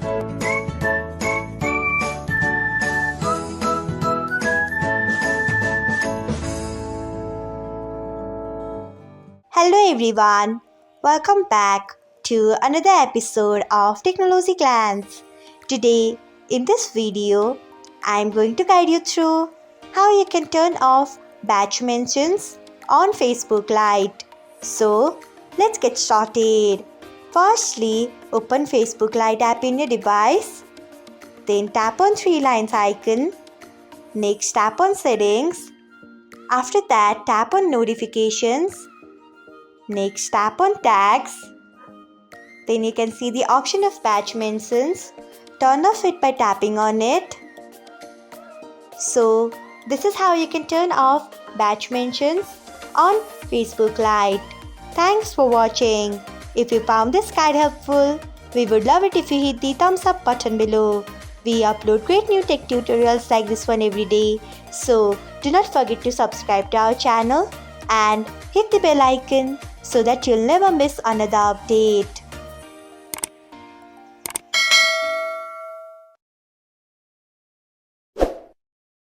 Hello everyone, welcome back to another episode of Technologyglance. Today, in this video, I am going to guide you through how you can turn off batch mentions on Facebook Lite. So, let's get started. Firstly, open Facebook Lite app in your device. Then tap on three lines icon. Next, tap on settings. After that, tap on notifications. Next, tap on tags. Then you can see the option of batch mentions. Turn off it by tapping on it. So, this is how you can turn off batch mentions on Facebook Lite. Thanks for watching. If you found this guide helpful, we would love it if you hit the thumbs up button below. We upload great new tech tutorials like this one every day. So, do not forget to subscribe to our channel and hit the bell icon so that you'll never miss another update.